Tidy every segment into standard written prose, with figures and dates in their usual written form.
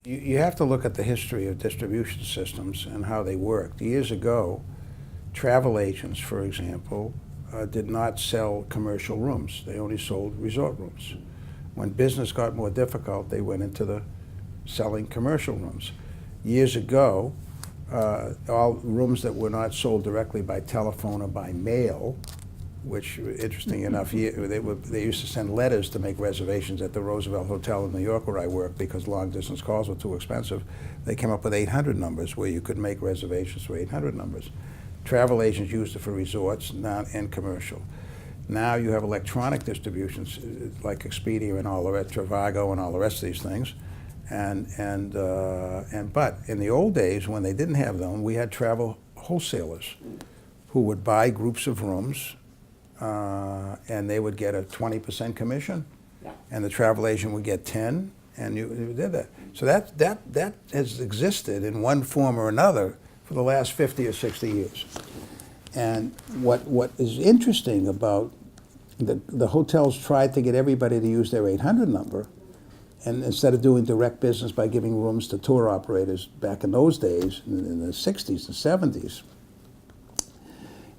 You have to look at the history of distribution systems and how they worked. Years ago, travel agents, for example, did not sell commercial rooms. They only sold resort rooms. When business got more difficult, they went into the selling commercial rooms. Years ago, all rooms that were not sold directly by telephone or by mail, which, interesting enough, they used to send letters to make reservations at the Roosevelt Hotel in New York where I worked because long-distance calls were too expensive. They came up with 800 numbers where you could make reservations for 800 numbers. Travel agents used it for resorts and commercial. Now you have electronic distributions like Expedia and all the rest, Trivago and all the rest of these things. But in the old days when they didn't have them, we had travel wholesalers who would buy groups of rooms and they would get a 20% commission, and the travel agent would get 10, and you did that. So that has existed in one form or another for the last 50 or 60 years. And what is interesting about the hotels tried to get everybody to use their 800 number, and instead of doing direct business by giving rooms to tour operators back in those days, in the 60s and 70s.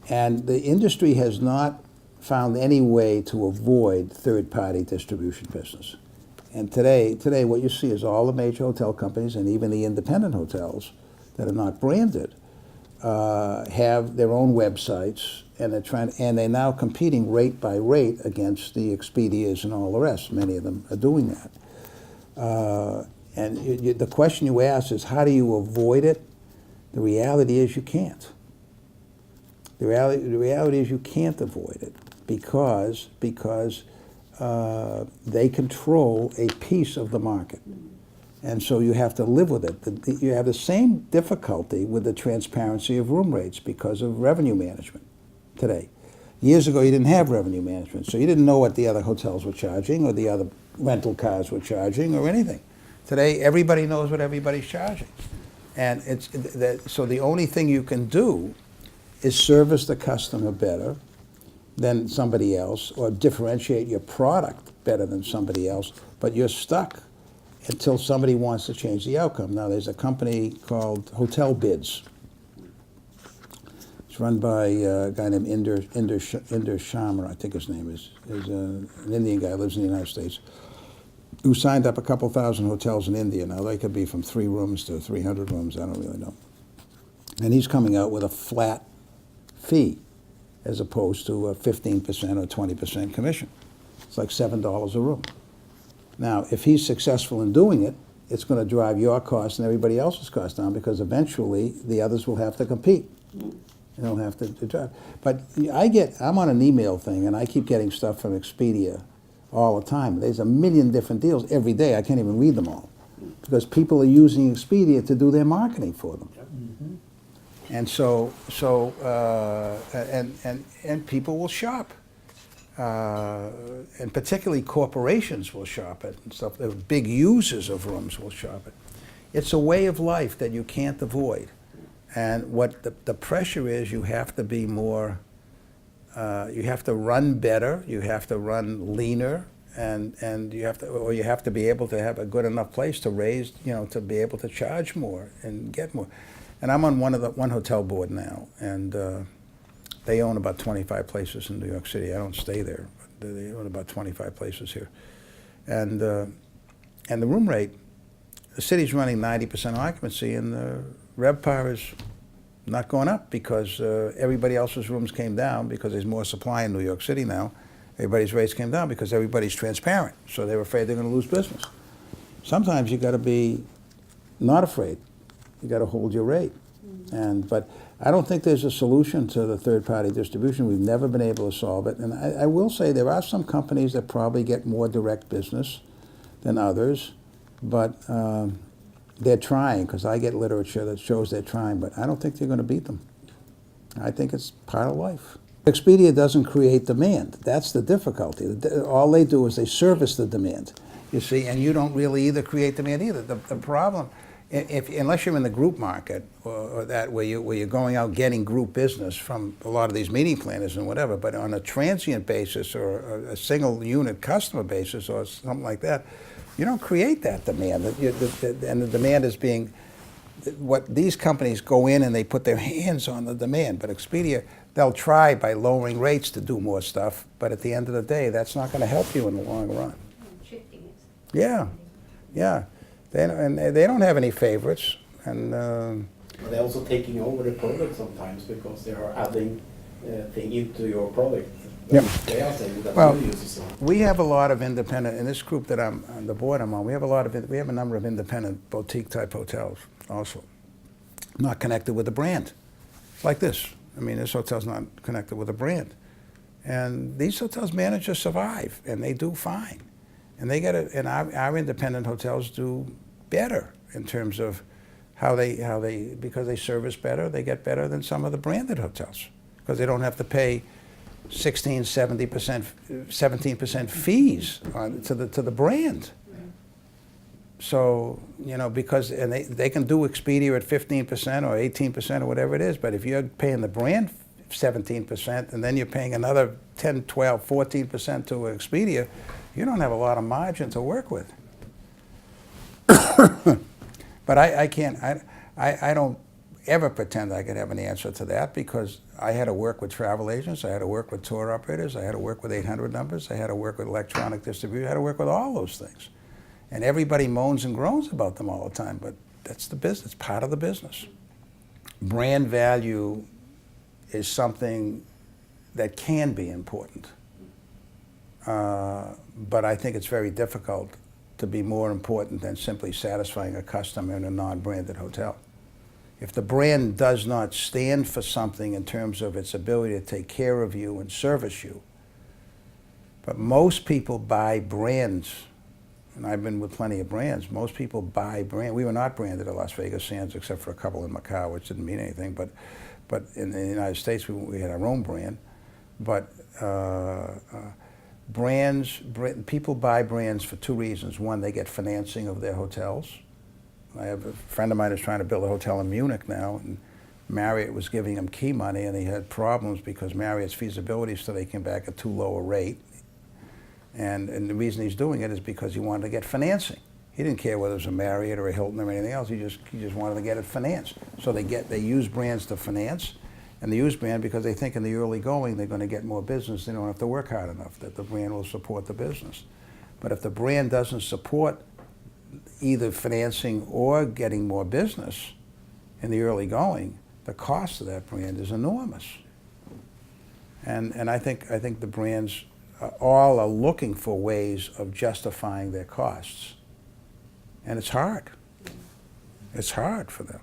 And the industry has not found any way to avoid third-party distribution business. And today what you see is all the major hotel companies and even the independent hotels that are not branded have their own websites, and they're now competing rate by rate against the Expedias and all the rest. Many of them are doing that. The question you ask is, how do you avoid it? The reality is you can't. The reality is you can't avoid it because they control a piece of the market. And so you have to live with it. You have the same difficulty with the transparency of room rates because of revenue management today. Years ago, you didn't have revenue management, so you didn't know what the other hotels were charging or the other rental cars were charging or anything. Today, everybody knows what everybody's charging. And so the only thing you can do is service the customer better than somebody else or differentiate your product better than somebody else, but you're stuck until somebody wants to change the outcome. Now, there's a company called Hotel Bids. It's run by a guy named Inder Sharma, I think his name is. He's an Indian guy, lives in the United States, who signed up a couple thousand hotels in India. Now, they could be from 3 rooms to 300 rooms, I don't really know. And he's coming out with a flat fee as opposed to a 15% or 20% commission. It's like $7 a room. Now, if he's successful in doing it, it's going to drive your costs and everybody else's costs down because eventually the others will have to compete. They don't have to drive. But I'm on an email thing and I keep getting stuff from Expedia all the time. There's a million different deals every day. I can't even read them all because people are using Expedia to do their marketing for them. And and people will shop. And particularly corporations will shop it and stuff. The big users of rooms will shop it. It's a way of life that you can't avoid. And what the pressure is, you have to be more, you have to run better, you have to run leaner, and you have to be able to have a good enough place to raise, to be able to charge more and get more. And I'm on one hotel board now, and they own about 25 places in New York City. I don't stay there, but they own about 25 places here. And the room rate, the city's running 90% occupancy, and the RevPAR is not going up because everybody else's rooms came down because there's more supply in New York City now. Everybody's rates came down because everybody's transparent, so they're afraid they're going to lose business. Sometimes you got to be not afraid. You got to hold your rate. But I don't think there's a solution to the third-party distribution. We've never been able to solve it. And I will say there are some companies that probably get more direct business than others, but they're trying, because I get literature that shows they're trying, but I don't think they're going to beat them. I think it's part of life. Expedia doesn't create demand. That's the difficulty. All they do is they service the demand, you see, and you don't really either create demand either. The problem, unless you're in the group market or that where you're going out getting group business from a lot of these meeting planners and whatever, but on a transient basis or a single unit customer basis or something like that, You don't create that demand. And the demand is being, what these companies go in and they put their hands on the demand. But Expedia, they'll try by lowering rates to do more stuff, but at the end of the day, that's not going to help you in the long run. Shifting it. Yeah, yeah. They don't have any favorites. And But they're also taking over the product sometimes because they are adding thing into your product. Yeah. They are saying that Well, you use it. So. we have a lot of independent, in this group that I'm on the board I'm on, we have a number of independent boutique type hotels also, not connected with a brand, like this. I mean, this hotel's not connected with a brand. And these hotels manage to survive, and they do fine. And they get it, and our independent hotels do better in terms of how they, because they service better, they get better than some of the branded hotels, because they don't have to pay 16, 70%, 17% fees to the brand. So, you know, because, and they can do Expedia at 15% or 18% or whatever it is, but if you're paying the brand 17% and then you're paying another 10, 12, 14% to Expedia, you don't have a lot of margin to work with. But I don't ever pretend I could have an answer to that, because I had to work with travel agents, I had to work with tour operators, I had to work with 800 numbers, I had to work with electronic distribution, I had to work with all those things. And everybody moans and groans about them all the time, but that's the business, part of the business. Brand value is something that can be important, but I think it's very difficult to be more important than simply satisfying a customer in a non-branded hotel. If the brand does not stand for something in terms of its ability to take care of you and service you, but most people buy brands, and I've been with plenty of brands, most people buy brand. We were not branded at Las Vegas Sands except for a couple in Macau, which didn't mean anything, but in the United States we had our own brand. But people buy brands for two reasons. One, they get financing of their hotels. I have a friend of mine who's trying to build a hotel in Munich now, and Marriott was giving him key money, and he had problems because Marriott's feasibility study came back at too low a rate. And the reason he's doing it is because he wanted to get financing. He didn't care whether it was a Marriott or a Hilton or anything else. He just wanted to get it financed. So they use brands to finance, and they use brand because they think in the early going they're going to get more business. They don't have to work hard enough, that the brand will support the business. But if the brand doesn't support either financing or getting more business in the early going, the cost of that brand is enormous. And I think the brands all are looking for ways of justifying their costs. And it's hard. It's hard for them.